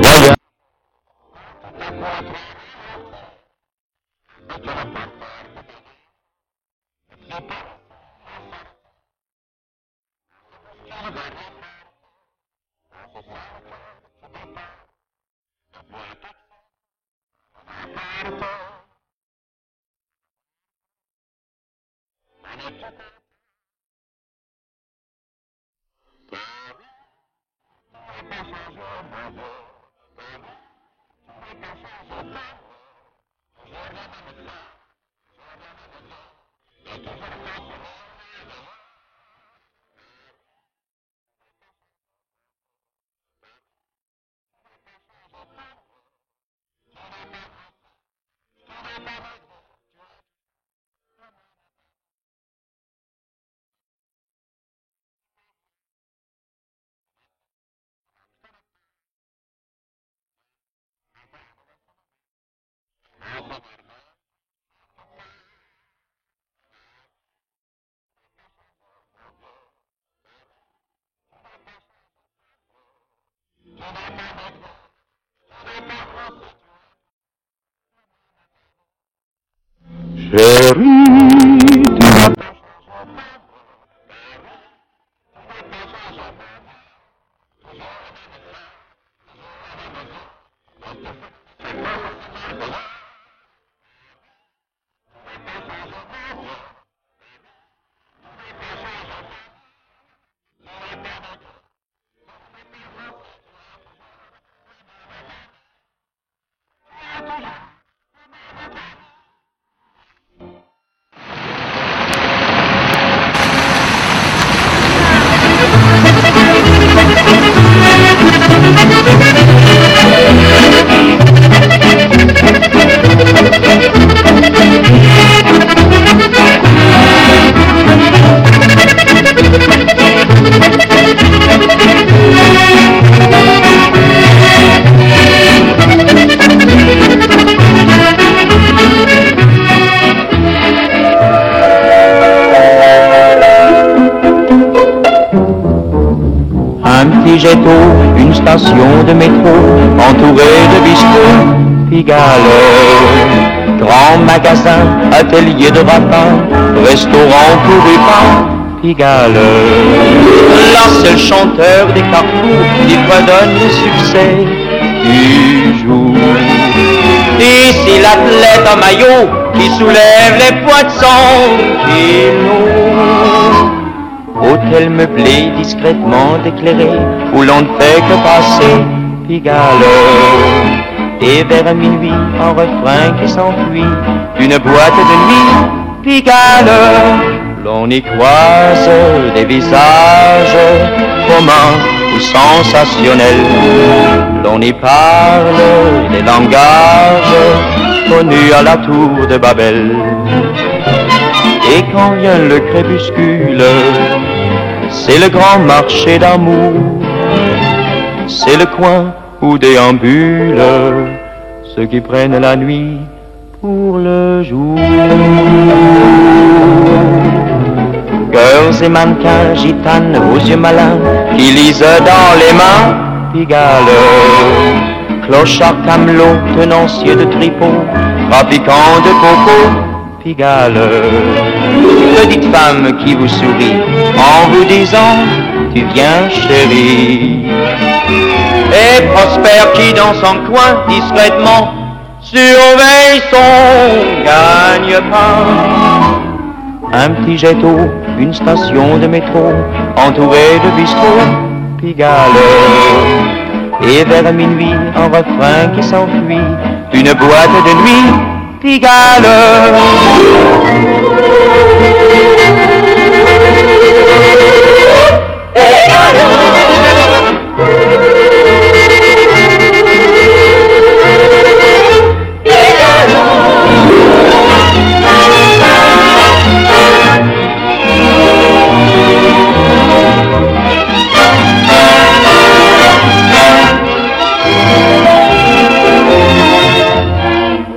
Voyage. Chérie, tu m'as un petit jet d'eau, une station de métro, entourée de bistrots, Pigalle. Grand magasin, atelier de rapin, restaurant pour rupins, Pigalle. Là c'est le chanteur des carrefours qui redonne le succès du jour. Ici l'athlète en maillot qui soulève les poids de 100 kilos. Hôtel meublé, discrètement éclairé, où l'on ne fait que passer, Pigalle. Et vers minuit, un refrain qui s'enfuit, d'une boîte de nuit, Pigalle. L'on y croise des visages communs ou sensationnels. L'on y parle des langages connus à la tour de Babel. Et quand vient le crépuscule, c'est le grand marché d'amour, c'est le coin où déambulent ceux qui prennent la nuit pour le jour. Girls et mannequins, gitanes aux yeux malins, qui lisent dans les mains, Pigalle. Clochard camelot, tenancier de tripot, trafiquant de coco, Pigalle. Petite femme qui vous sourit en vous disant tu viens chérie. Et Prosper qui dans son coin discrètement surveille son gagne-pain. Un petit jet d'eau, une station de métro entourée de bistrots, Pigalle. Et vers minuit un refrain qui s'enfuit d'une boîte de nuit, Pigalle.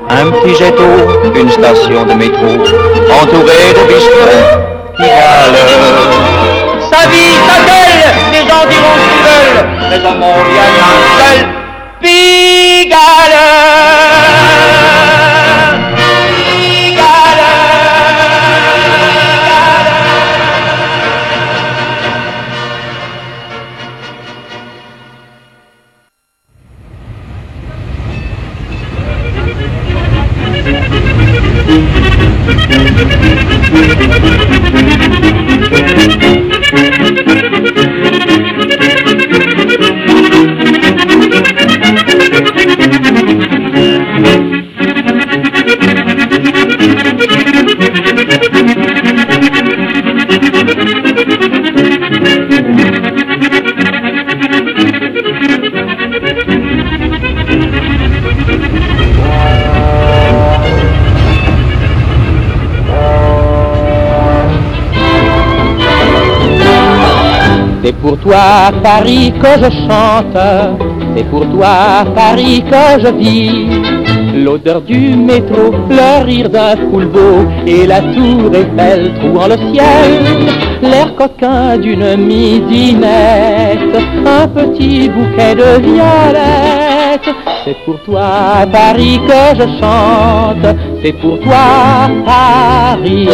Un petit jet d'eau, une station de métro, entourée de bistrots, Pigalle. Sa vie, sa gueule, les gens diront ce qu'ils veulent, mais en mon bien un seul, Pigalle. C'est pour toi, Paris, que je chante, c'est pour toi, Paris, que je vis. L'odeur du métro, le rire d'un foulbeau et la tour Eiffel trouant le ciel. L'air coquin d'une midinette, un petit bouquet de violettes. C'est pour toi, Paris, que je chante, c'est pour toi, Paris.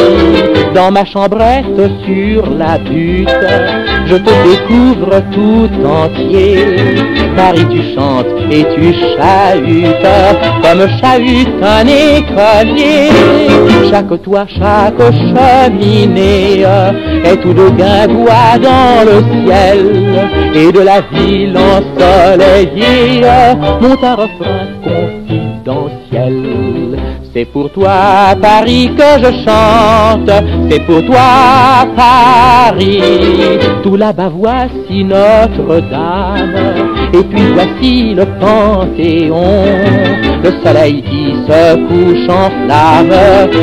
Dans ma chambrette sur la butte, je te découvre tout entier. Paris, tu chantes et tu chahutes, comme chahute un écolier. Chaque toit, chaque cheminée est tout de guingois dans le ciel. Et de la ville ensoleillée monte un refrain confidentiel. C'est pour toi, Paris, que je chante, c'est pour toi, Paris. Tout là-bas, voici Notre-Dame, et puis voici le Panthéon. Le soleil qui se couche en flammes,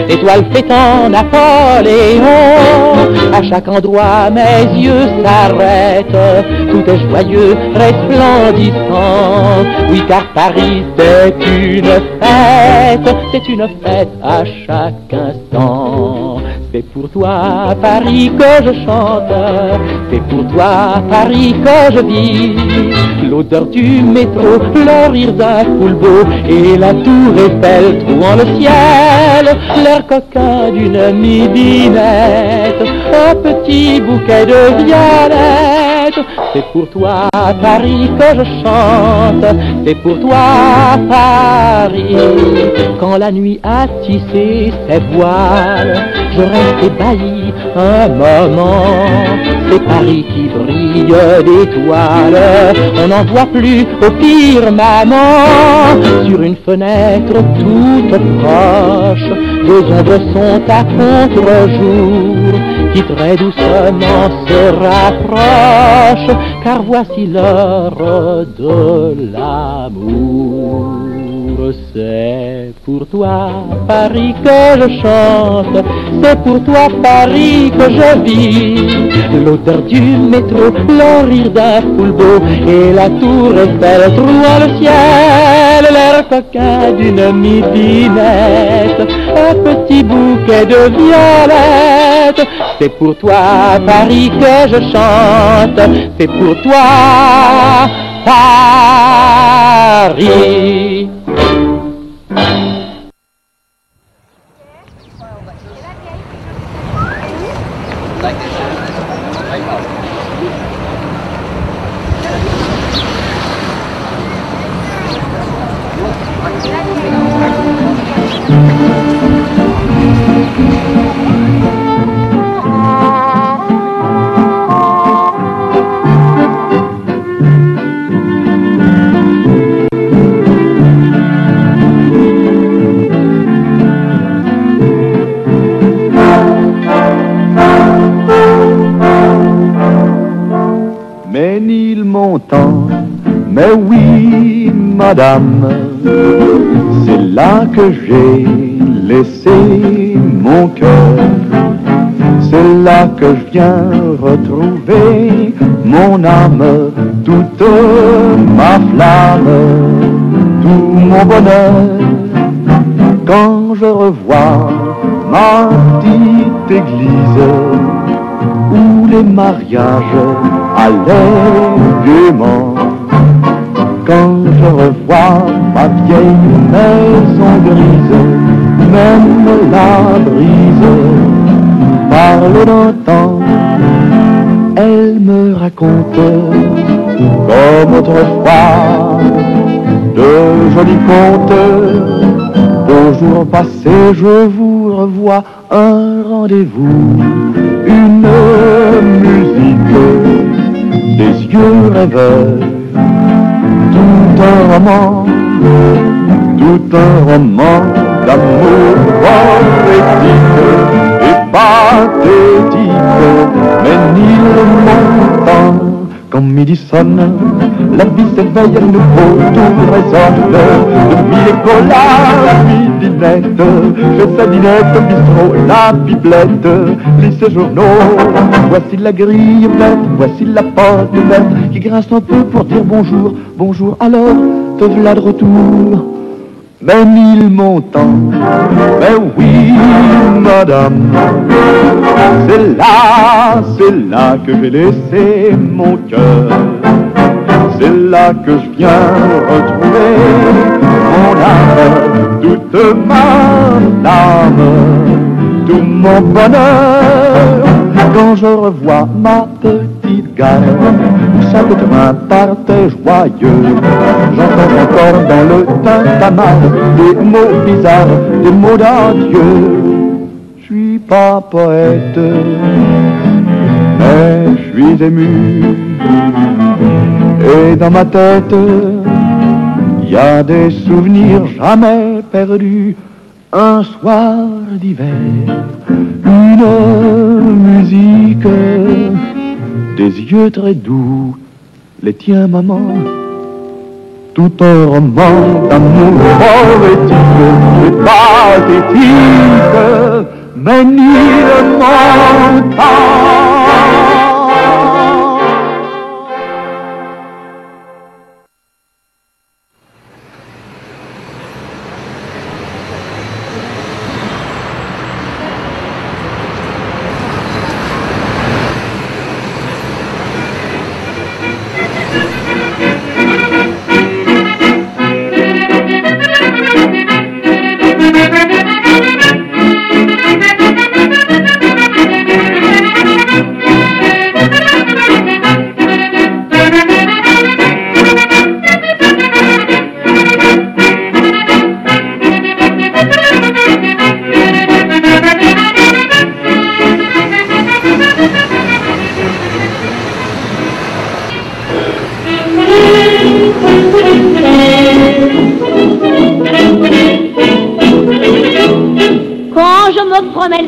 l'étoile fêtant Napoléon. À chaque endroit, mes yeux s'arrêtent, tout est joyeux, resplendissant. Oui, car Paris, c'est une fête à chaque instant. C'est pour toi, Paris, que je chante, c'est pour toi, Paris, que je vis. L'odeur du métro, le rire d'un foulbeau et la tour Eiffel trouant le ciel. L'air coquin d'une midinette, un petit bouquet de violettes. C'est pour toi, Paris, que je chante, c'est pour toi, Paris. Quand la nuit a tissé ses voiles, je reste ébahi un moment. C'est Paris qui brille d'étoiles, on n'en voit plus au firmament. Sur une fenêtre toute proche, deux ombres sont à contre-jour, qui très doucement se rapprochent, car voici l'heure de l'amour. C'est pour toi, Paris, que je chante, c'est pour toi, Paris, que je vis. L'odeur du métro, le rire d'un foulbeau et la tour Eiffel trouant le ciel. L'air coquin d'une midinette, un petit bouquet de violettes. C'est pour toi, Paris, que je chante, c'est pour toi, Paris. Mais oui, madame, c'est là que j'ai laissé mon cœur. C'est là que je viens retrouver mon âme, toute ma flamme, tout mon bonheur. Quand je revois ma petite église où les mariages allaient gaiement, quand je revois ma vieille maison grise, même la brise parle d'un temps, elle me raconte comme autrefois de jolis contes. Beaux jours passés, je vous revois, un rendez-vous, une musique, des yeux rêveurs. Tout un roman d'amour poétique, et pathétique, mais ni le montant. Quand midi sonne, la vie s'éveille, un nouveau tour résonne. Le midi pour la midinette, fait sa dinette au bistrot, la pipelette, lit ses journaux. Voici la grille bête, voici la porte ouverte, qui grince un peu pour dire bonjour, bonjour, alors te voilà de retour. Mais mille montants, mais oui, madame, c'est là que j'ai laissé mon cœur. C'est là que je viens retrouver mon âme, toute ma âme, tout mon bonheur. Quand je revois ma petite gare, où sa petite main partait joyeux, j'entends encore dans le tintamarre des mots bizarres, des mots d'adieu. Je suis pas poète, mais je suis ému. Et dans ma tête, y a des souvenirs jamais perdus. Un soir d'hiver, une musique, des yeux très doux, les tiens maman, tout un roman d'amour poétique et pathétique, mais ni le montant.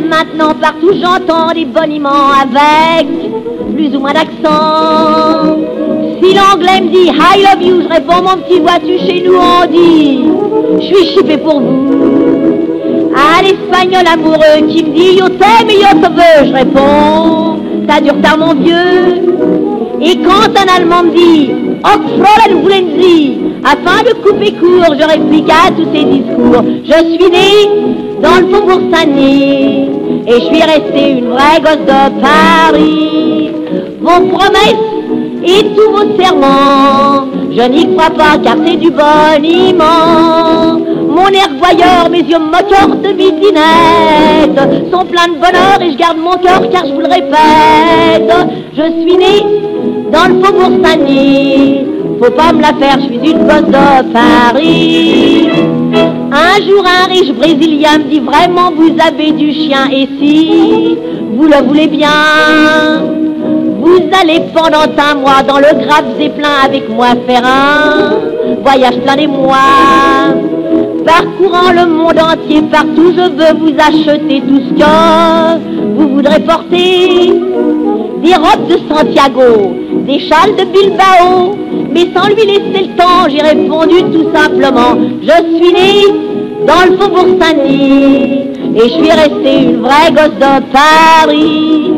Maintenant partout j'entends des boniments avec plus ou moins d'accent. Si l'anglais me dit I love you, je réponds mon petit vois-tu, chez nous on dit je suis chippé pour vous. À l'espagnol amoureux qui me dit yo t'aime et yo te veux, je réponds t'as du retard mon vieux. Et quand un allemand me dit ok Fräulein voulez Sie, afin de couper court, je réplique à tous ces discours. Je suis né dans le faubourg Saint-Denis et je suis restée une vraie gosse de Paris. Vos promesses et tous vos serments, je n'y crois pas car c'est du boniment. Mon air voyeur, mes yeux moqueurs de midinette sont pleins de bonheur et je garde mon cœur car je vous le répète. Je suis née dans le faubourg Saint-Denis, faut pas me la faire, je suis une gosse de Paris. Un jour un riche brésilien me dit vraiment vous avez du chien et si vous le voulez bien, vous allez pendant un mois dans le Grave Zeppelin avec moi faire un voyage plein d'émoi. Parcourant le monde entier, partout je veux vous acheter tout ce que vous voudrez porter. Des robes de Santiago, des châles de Bilbao, mais sans lui laisser le temps, j'ai répondu tout simplement je suis née dans le faubourg Saint-Denis et je suis restée une vraie gosse de Paris.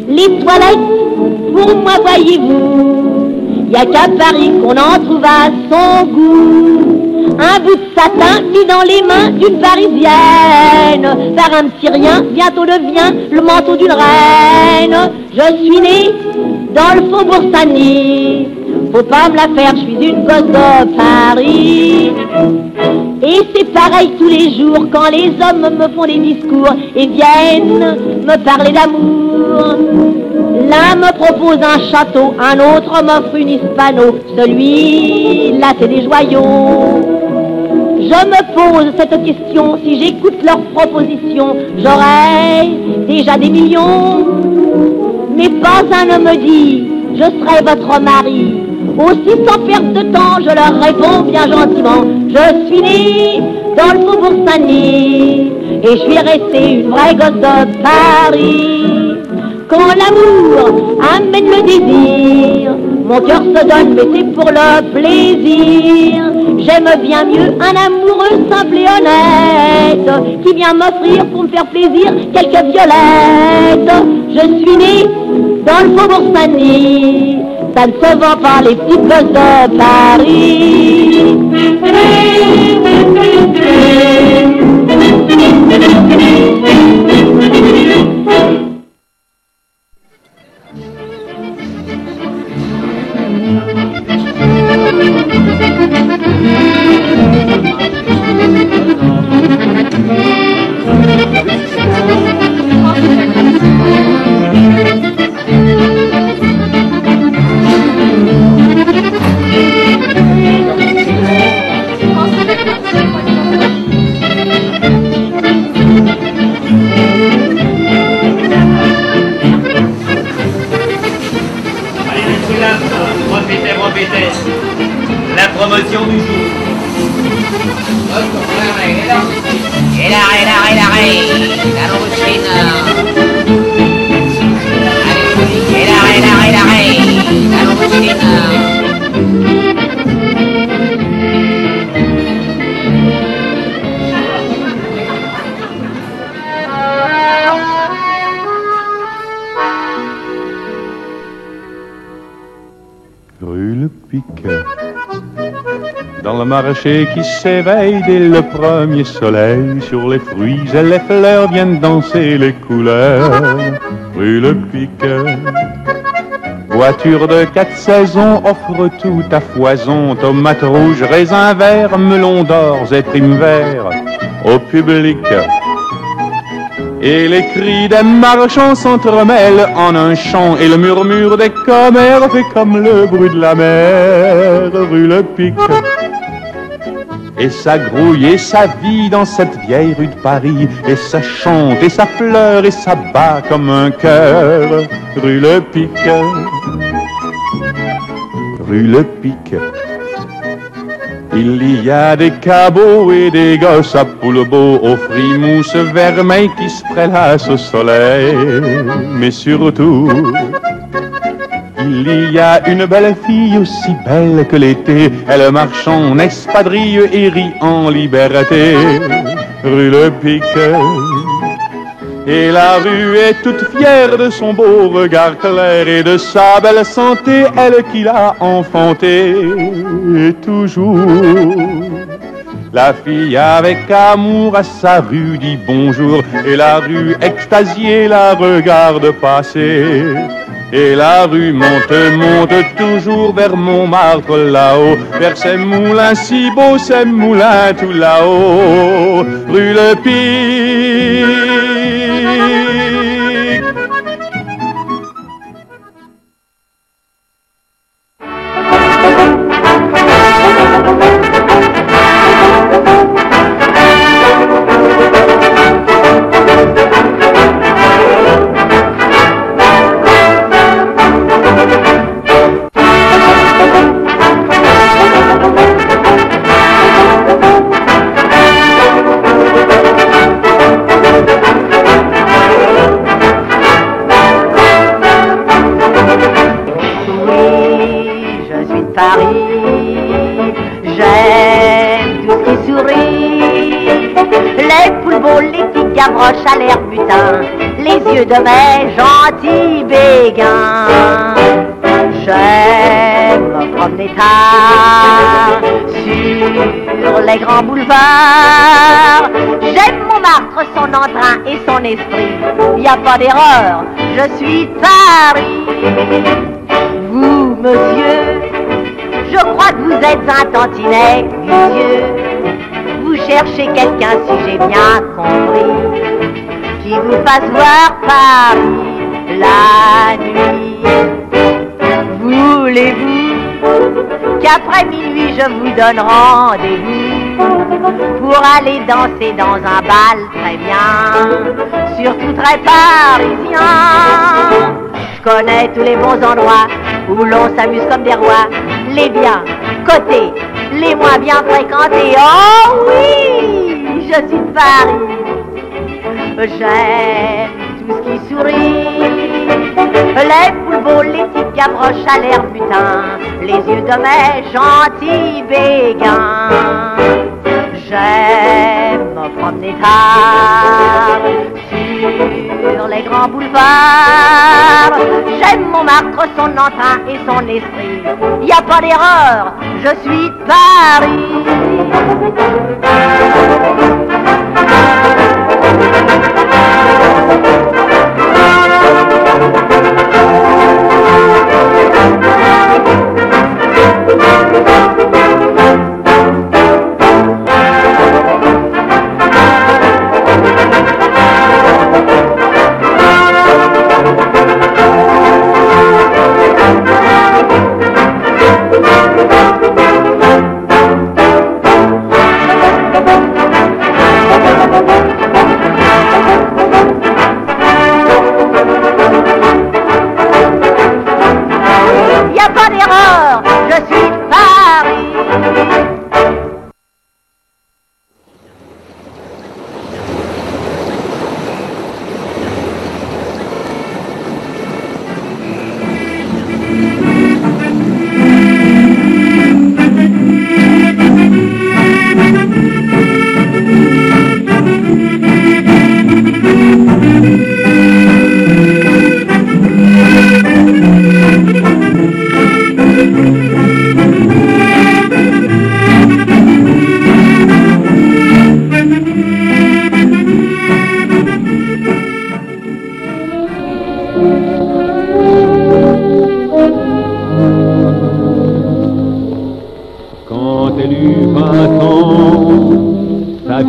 Les toilettes, pour moi voyez-vous, y a qu'à Paris qu'on en trouve à son goût. Un bout de satin mis dans les mains d'une Parisienne, par un petit rien, bientôt devient le manteau d'une reine. Je suis née dans le faubourg Saint-Denis, faut pas me la faire, je suis une gosse de Paris. Et c'est pareil tous les jours quand les hommes me font des discours et viennent me parler d'amour. L'un me propose un château, un autre m'offre une hispano, celui-là c'est des joyaux. Je me pose cette question, si j'écoute leurs propositions, j'aurai déjà des millions. Mais pas un ne me dit, je serai votre mari. Aussi sans perte de temps, je leur réponds bien gentiment, Je suis née dans le faubourg Saint-Denis et je suis restée une vraie gosse de Paris. Quand l'amour amène le désir, mon cœur se donne, mais c'est pour le plaisir. J'aime bien mieux un amoureux simple et honnête qui vient m'offrir pour me faire plaisir quelques violettes. Je suis née dans le faubourg Saint-Denis, ça ne se vend pas les petites gosses de Paris. La promotion du jour. Rue Le Piquet, dans le marché qui s'éveille dès le premier soleil, sur les fruits et les fleurs viennent danser les couleurs. Rue Le Piquet, voiture de 4 saisons offre tout à foison, tomates rouges, raisins verts, melons d'or et primes verts au public. Et les cris des marchands s'entremêlent en un chant, et le murmure des commères fait comme le bruit de la mer. Rue Le Pic, et ça grouille et ça vit dans cette vieille rue de Paris, et ça chante et ça pleure et ça bat comme un cœur. Rue Le Pic, rue Le Pic, il y a des cabots et des gosses à Poulbeau aux frimousse vermeil qui se prélassent au soleil. Mais surtout, il y a une belle fille aussi belle que l'été. Elle marche en espadrille et rit en liberté. Rue Le Pic, et la rue est toute fière de son beau regard clair et de sa belle santé, elle qui l'a enfantée. Et toujours, la fille avec amour à sa rue dit bonjour, et la rue extasiée la regarde passer. Et la rue monte, monte toujours vers Montmartre là-haut, vers ces moulins si beaux, ces moulins tout là-haut. Rue Le Pic. J'aime tout ce qui sourit, les Poulbeaux, les petites Gavroches à l'air butin, les yeux de mes gentils béguins. J'aime me promener tard sur les grands boulevards. J'aime Montmartre, son entrain et son esprit. Y a pas d'erreur, je suis Paris. Vous, monsieur, je crois que vous êtes un tantinet vicieux. Vous cherchez quelqu'un, si j'ai bien compris, qui vous fasse voir Paris la nuit. Voulez-vous qu'après minuit je vous donne rendez-vous pour aller danser dans un bal très bien, surtout très parisien? Je connais tous les bons endroits où l'on s'amuse comme des rois, les biens, côtés, les moins bien fréquentés. Oh oui, je suis de Paris. J'aime tout ce qui sourit, les poules volent, les petites gavroches à l'air putain, les yeux de mes gentils béguins. J'aime me promener tard sur les grands boulevards. J'aime Montmartre, son entrain et son esprit. Y a pas d'erreur, je suis de Paris.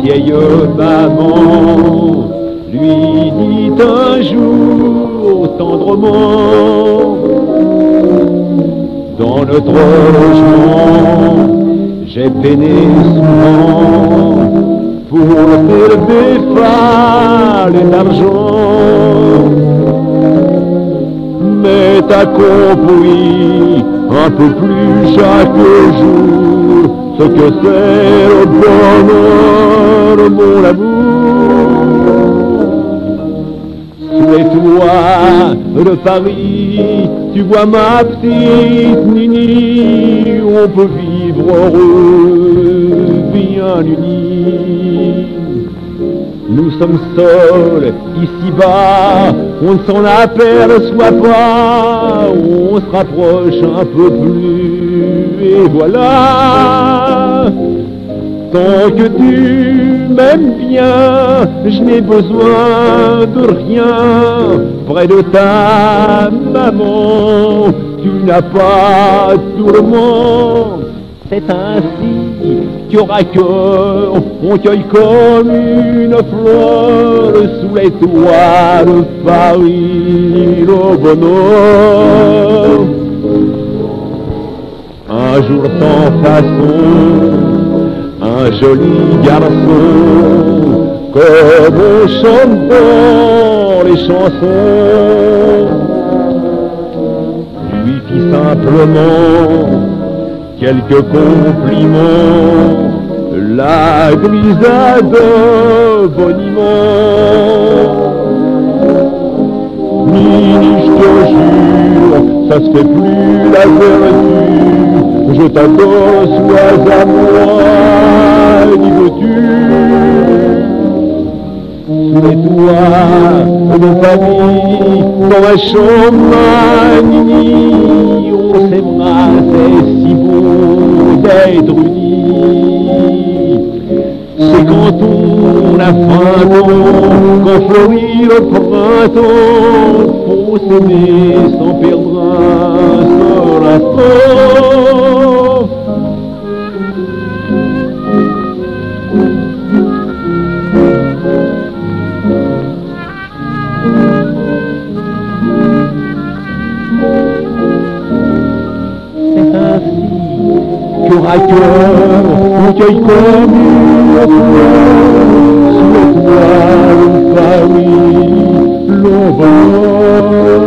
vieille maman lui dit un jour tendrement: dans notre logement, j'ai peiné souvent pour faire des fâles d'argent. Mais t'as compris un peu plus chaque jour ce que c'est le bonheur, mon amour. Sous les toits de Paris, tu vois ma petite Nini, on peut vivre heureux, bien unis. Nous sommes seuls ici-bas, on ne s'en aperçoit pas, on se rapproche un peu plus, et voilà. Tant que tu m'aimes bien, je n'ai besoin de rien. Près de ta maman, tu n'as pas de tourment. C'est ainsi cœur à cœur, on cueille comme une fleur sous les toits de Paris, le bonheur. Un jour sans façon, un joli garçon, comme on chante dans les chansons, lui fit simplement quelques compliments, la grisade boniment. Nini, je te jure, ça se fait plus la vertu, je t'adore, sois à moi, n'y veux-tu? Sous les toits de Paris, dans ma chambre, Nini, on s'aimera, c'est si beau d'être unis. C'est quand on a 20 ans, quand fleurit le printemps, faut s'aimer sans perdre un seul instant. Cœur à cœur, on cueille comme une fleur, sous les toits de Paris, le bonheur.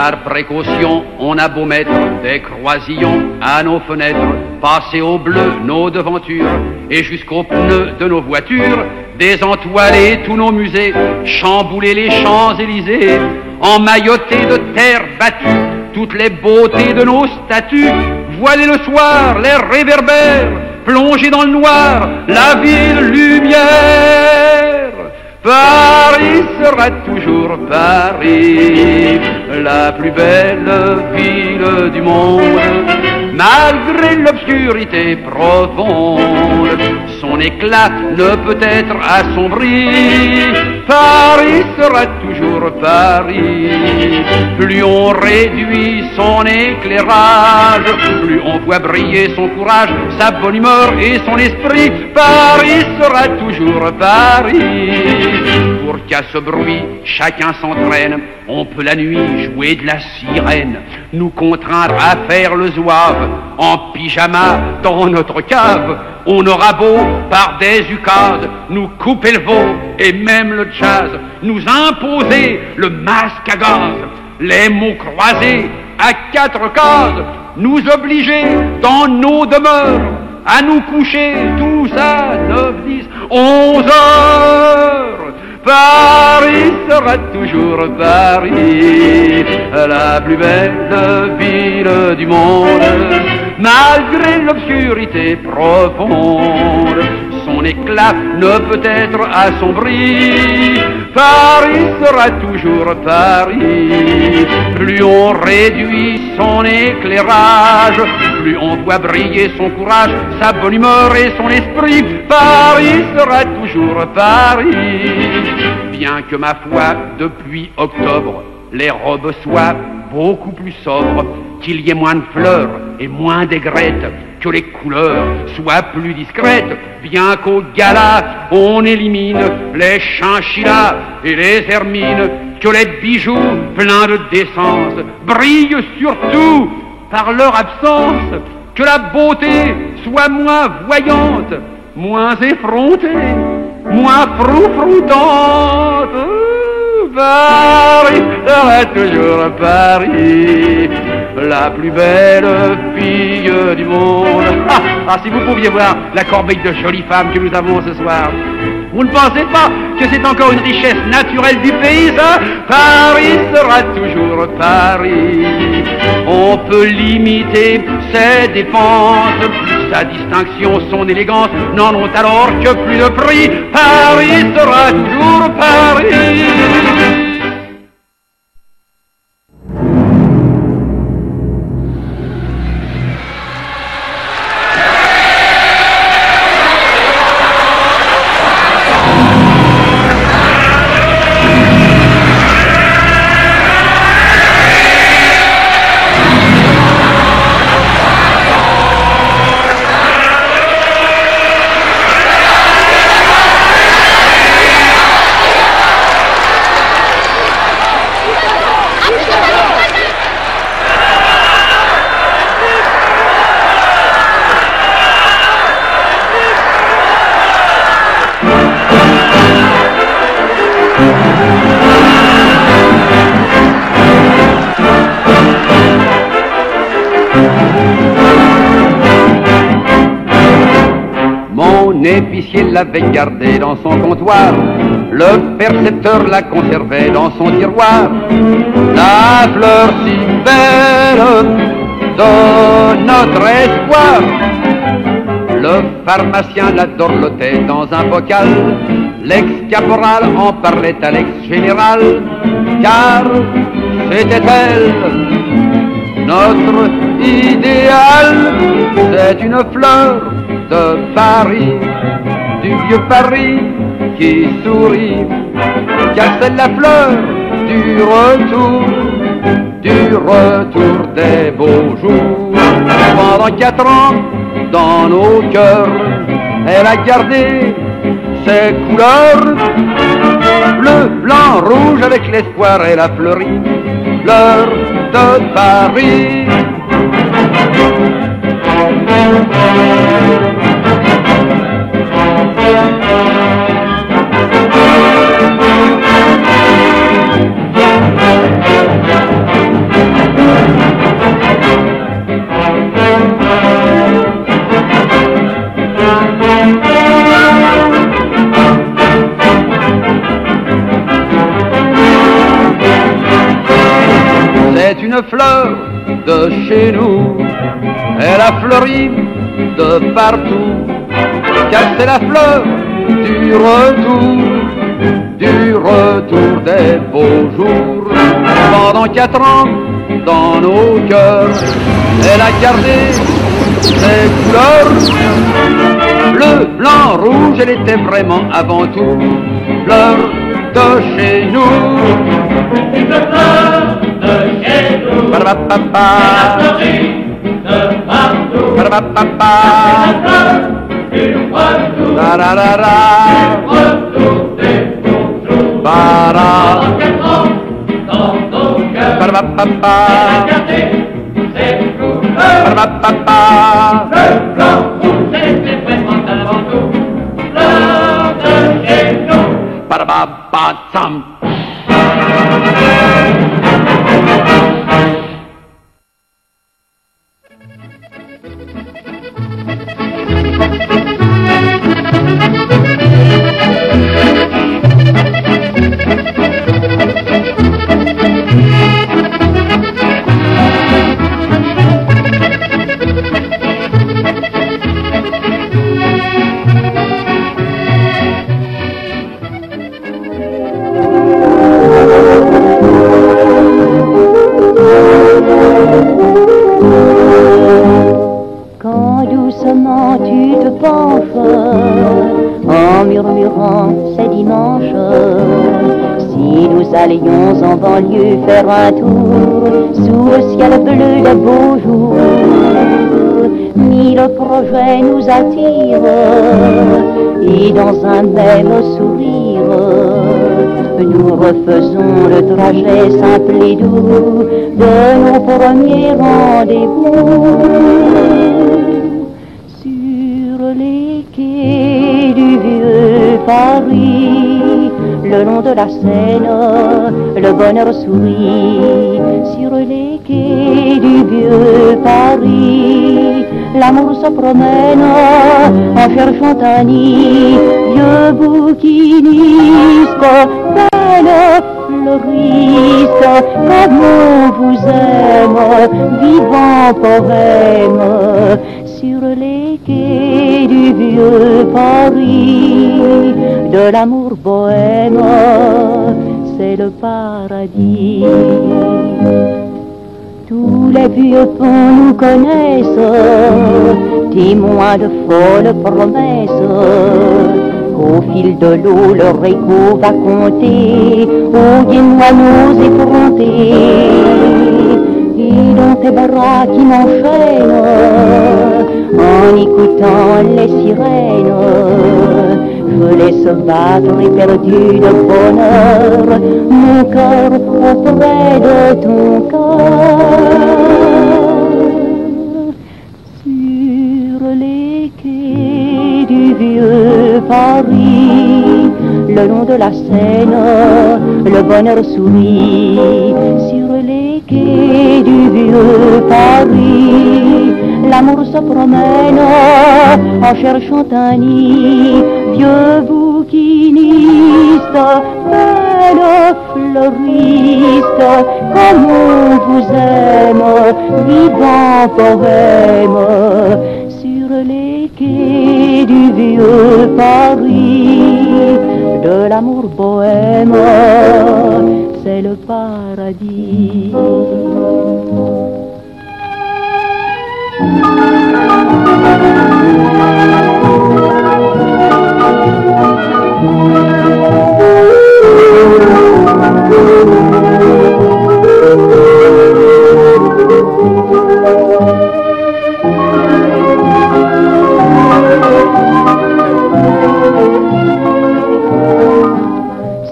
Par précaution, on a beau mettre des croisillons à nos fenêtres, passer au bleu nos devantures et jusqu'aux pneus de nos voitures, désentoiler tous nos musées, chambouler les Champs-Élysées, emmailloter de terre battue toutes les beautés de nos statues, voiler le soir les réverbères, plonger dans le noir la ville lumière. Paris sera toujours Paris, la plus belle ville du monde, malgré l'obscurité profonde, son éclat ne peut être assombri. Paris sera toujours Paris, plus on réduit son éclairage, plus on voit briller son courage, sa bonne humeur et son esprit. Paris sera toujours Paris. Pour qu'à ce bruit chacun s'entraîne, on peut la nuit jouer de la sirène, nous contraindre à faire le zouave en pyjama dans notre cave. On aura beau par des ukase nous couper le veau et même le jazz, nous imposer le masque à gaz, les mots croisés à 4 cases, nous obliger dans nos demeures à nous coucher tous à 9, 10, 11 heures. Paris sera toujours Paris, la plus belle ville du monde, malgré l'obscurité profonde, son éclat ne peut être assombri. Paris sera toujours Paris, plus on réduit son éclairage, plus on voit briller son courage, sa bonne humeur et son esprit. Paris sera toujours Paris. Bien que ma foi, depuis octobre, les robes soient beaucoup plus sobres, qu'il y ait moins de fleurs et moins d'aigrettes, que les couleurs soient plus discrètes, bien qu'au gala on élimine les chinchillas et les hermines, que les bijoux pleins de décence brillent surtout par leur absence, que la beauté soit moins voyante, moins effrontée, moins froufroutante. Paris sera toujours Paris, la plus belle fille du monde. Ah, si vous pouviez voir la corbeille de jolies femmes que nous avons ce soir. Vous ne pensez pas que c'est encore une richesse naturelle du pays, ça? Paris sera toujours Paris. On peut limiter ses dépenses, sa distinction, son élégance n'en ont alors que plus de prix. Paris sera toujours Paris. L'épicier l'avait gardé dans son comptoir, le percepteur la conservait dans son tiroir. La fleur si belle de notre espoir, le pharmacien la dorlotait dans un bocal, l'ex-caporal en parlait à l'ex-général, car c'était elle, notre idéal. C'est une fleur de Paris, du vieux Paris qui sourit, car c'est la fleur du retour des beaux jours. Pendant 4 ans, dans nos cœurs, elle a gardé ses couleurs, bleu, blanc, rouge, avec l'espoir elle a fleuri, fleur de Paris. de chez nous. Elle a fleuri de partout, car c'est la fleur du retour des beaux jours. Pendant 4 ans, dans nos cœurs, elle a gardé ses couleurs. Bleu, blanc, rouge, elle était vraiment avant tout fleur de chez nous. Une fleur de chez nous, Ba-da-ba-ba-ba. de partout, Ba-da-ba-ba-ba. du retour, Da-da-da-da. retour des beaux jours. Ba-da. Dans nos cœurs, Ba-da-ba-ba-ba. regardez ces couleurs. Ba-da-ba-ba-ba. Le blanc rouge était vraiment avant tout fleur de chez nous. Ba-da-ba-ba-tsam. Quand doucement tu te penches en murmurant ces dimanches, si nous allions en banlieue faire un tour sous le ciel bleu des beaux jours, 1000 projets nous attirent et dans un même sourire nous refaisons le trajet simple et doux de nos premiers rendez-vous. Sur les quais du vieux Paris, le long de la Seine, le bonheur sourit. Sur les quais du vieux Paris, l'amour se promène en cherchant un nid. Vieux bouquiniste, belle fleuriste, comme on vous aime, vivant poème. Sur les quais du vieux Paris, de l'amour bohème, c'est le paradis. Tous les vieux ponts nous connaissent, témoins de folles promesses. Au fil de l'eau, leur écho va compter aux guénois nos effrontés. Et dans tes bras qui m'enchaînent, en écoutant les sirènes, je laisse battre éperdu de bonheur mon cœur auprès de ton cœur. Sur les quais du vieux Paris, le long de la Seine, le bonheur sourit. Sur les quais du vieux Paris, l'amour se promène en cherchant un nid. Vieux bouquiniste, belle fleuriste, comme on vous aime, vivant poème. Sur les quais du vieux Paris, de l'amour bohème, c'est le paradis.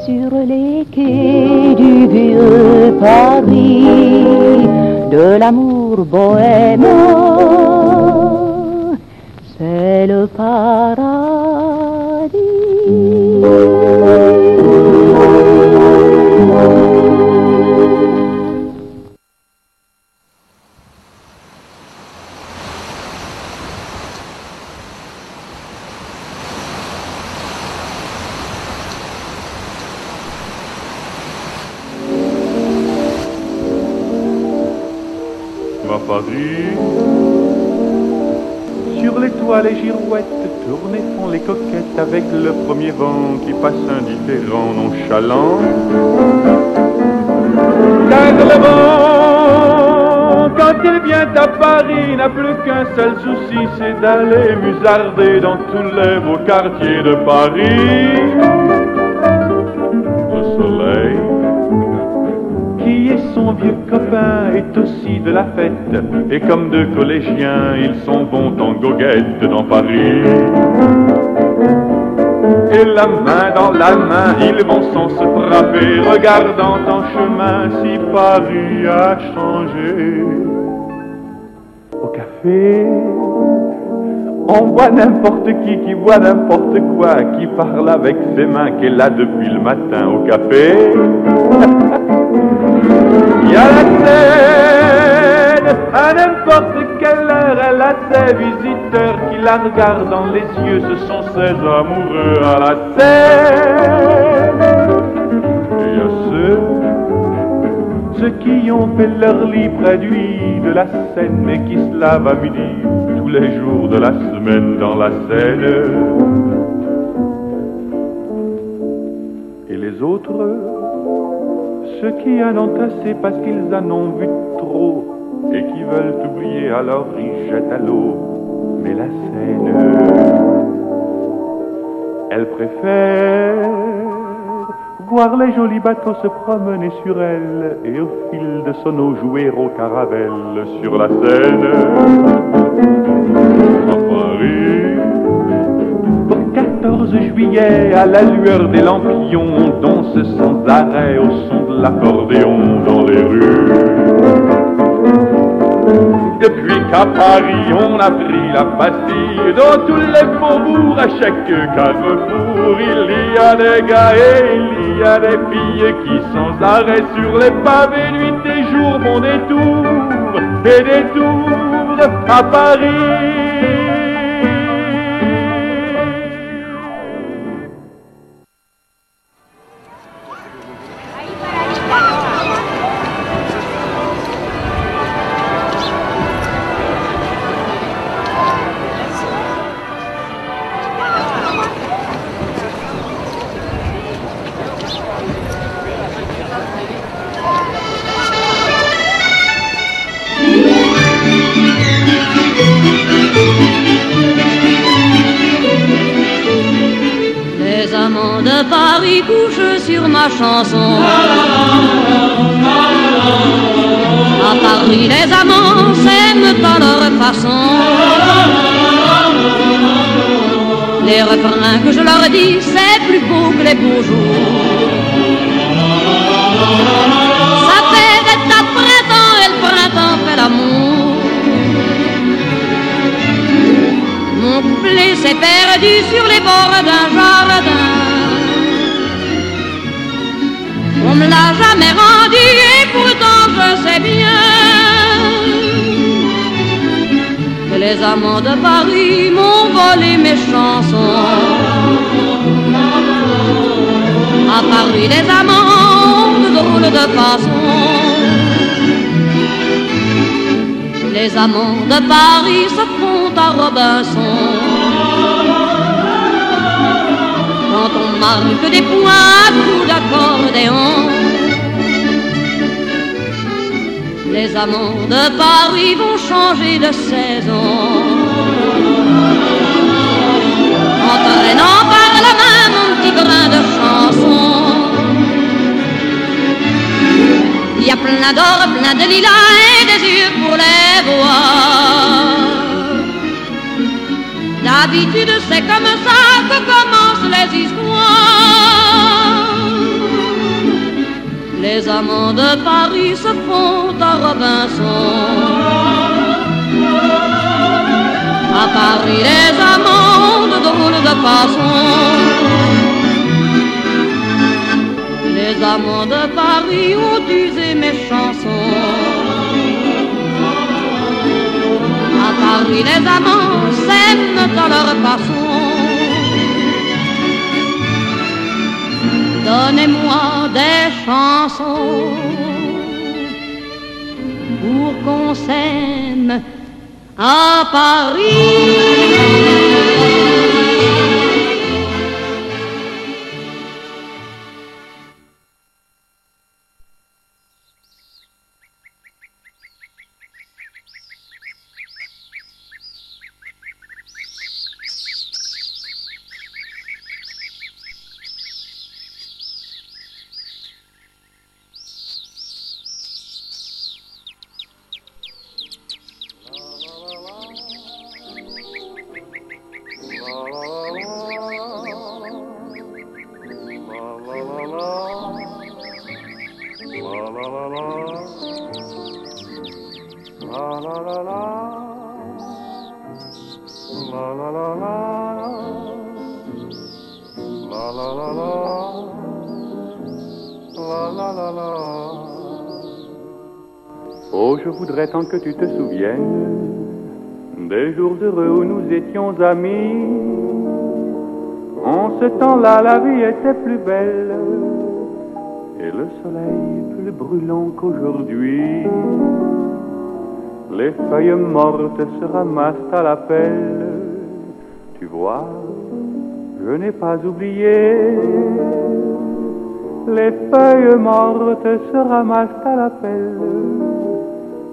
Sur les quais du vieux Paris, de l'amour bohème, c'est le paradis. Paris. Sur les toits, les girouettes tournent et font les coquettes avec le premier vent qui passe indifférent, nonchalant. Car le vent, quand il vient à Paris, n'a plus qu'un seul souci, c'est d'aller musarder dans tous les beaux quartiers de Paris. Le soleil, qui est son vieux copain, est aussi de la fête. Et comme deux collégiens, ils s'en vont en goguette dans Paris. Et la main dans la main, ils vont sans se frapper, regardant en chemin si Paris a changé. Au café, on voit n'importe qui voit n'importe quoi, qui parle avec ses mains, qui est là depuis le matin au café. Il y a la scène, à n'importe quelle heure, elle a ses visiteurs qui la regardent dans les yeux, ce sont ses amoureux à la scène. Et il y a ceux qui ont fait leur lit près du lit de la Seine et qui se lavent à midi tous les jours de la semaine dans la Seine. Et les autres, ceux qui en ont assez parce qu'ils en ont vu trop et qui veulent oublier, alors ils jettent à l'eau. Mais la Seine, elle préfère voir les jolis bateaux se promener sur elle et au fil de son eau jouer au caravelle sur la Seine. À Paris, pour 14 juillet, à la lueur des lampions, on danse sans arrêt au son de l'accordéon dans les rues. Depuis qu'à Paris on a pris la Bastille, dans tous les faubourgs, à chaque carrefour, il y a des gars et il y a des filles qui sans arrêt sur les pavés, nuit et jour, font des tours et des tours à Paris. De Paris couche sur ma chanson. À Paris les amants s'aiment à leur façon. Les refrains que je leur dis, c'est plus beau que les beaux jours. Ça fait à printemps et le printemps fait l'amour. Mon couplet s'est perdu sur les bords d'un jardin. On me l'a jamais rendu et pourtant je sais bien que les amants de Paris m'ont volé mes chansons. À Paris les amants ont de drôles de façons. Les amants de Paris se font à Robinson. Quand on marque des points à coups d'accordéon, les amants de Paris vont changer de saison, entraînant par la main mon petit brin de chanson. Il y a plein d'or, plein de lilas et des yeux pour les voir. D'habitude c'est comme ça que commencent les histoires. Les amants de Paris se font à Robinson. À Paris les amants ont de drôles de façon. Les amants de Paris ont usé mes chansons. À Paris les amants s'aiment à leur façon. Donnez-moi des chansons pour qu'on s'aime à Paris. Oh, je voudrais tant que tu te souviennes des jours heureux où nous étions amis. En ce temps-là, la vie était plus belle et le soleil plus brûlant qu'aujourd'hui. Les feuilles mortes se ramassent à la pelle. Tu vois, je n'ai pas oublié. Les feuilles mortes se ramassent à la pelle.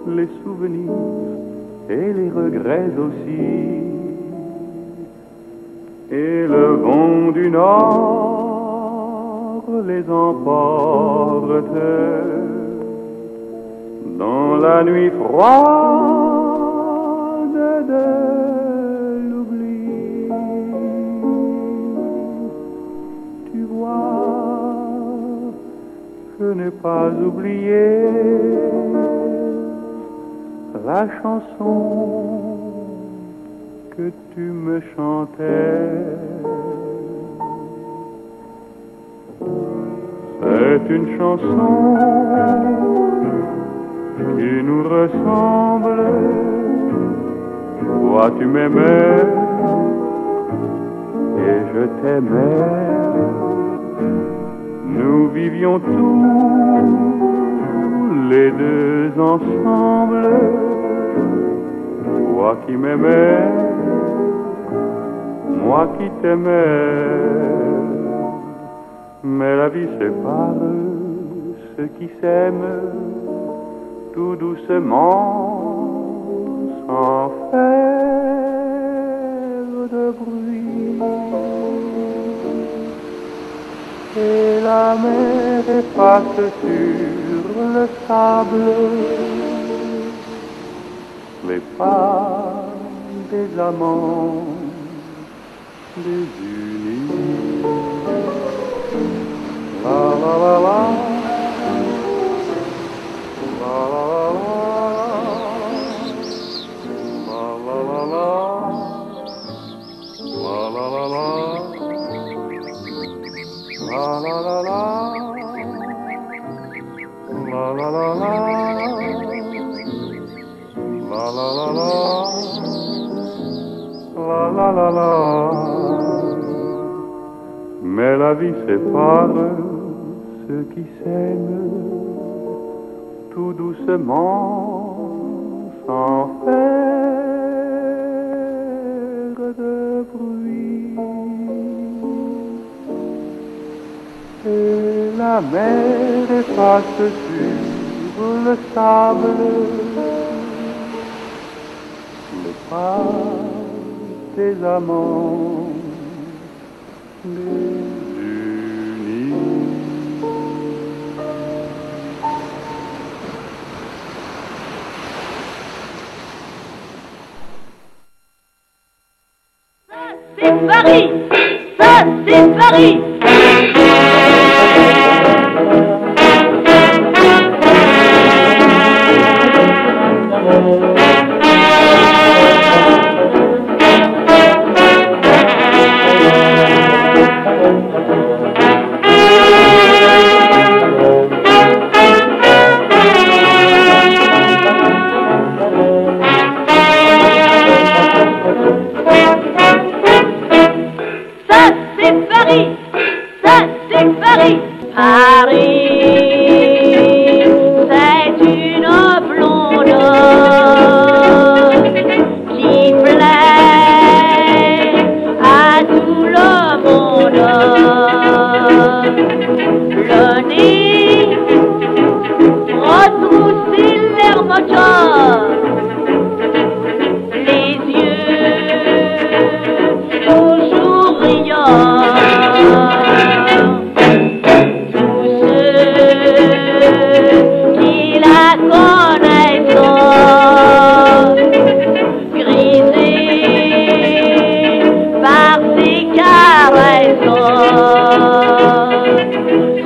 Les souvenirs et les regrets aussi. Et le vent du nord les emporte dans la nuit froide de l'oubli. Tu vois, je n'ai pas oublié la chanson que tu me chantais. C'est une chanson qui nous ressemble. Toi tu m'aimais et je t'aimais. Nous vivions tous les deux ensemble. Toi qui m'aimais, moi qui t'aimais. Mais la vie sépare ceux qui s'aiment tout doucement, sans faire de bruit. Et la mer efface sur le sable les pas des amants désunis. La la la la, la la la la, la la la la, la la la la, la la la la, la la la la. La la la la, la la la la. Mais la vie sépare ceux qui s'aiment tout doucement, sans faire de bruit. Et la mer efface sur le sable pas tes amants désunis. Ça c'est Paris, ça c'est Paris. Paris, c'est une blonde le nez, retrousser l'air moteur, les yeux toujours riants. Tous ceux qui la connaissent, grisés par ses caresses,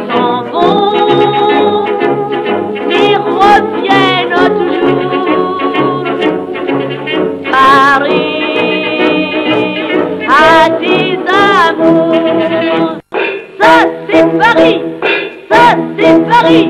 s'en vont et reviennent toujours. Paris a des amours. Ça c'est Paris, ça c'est Paris.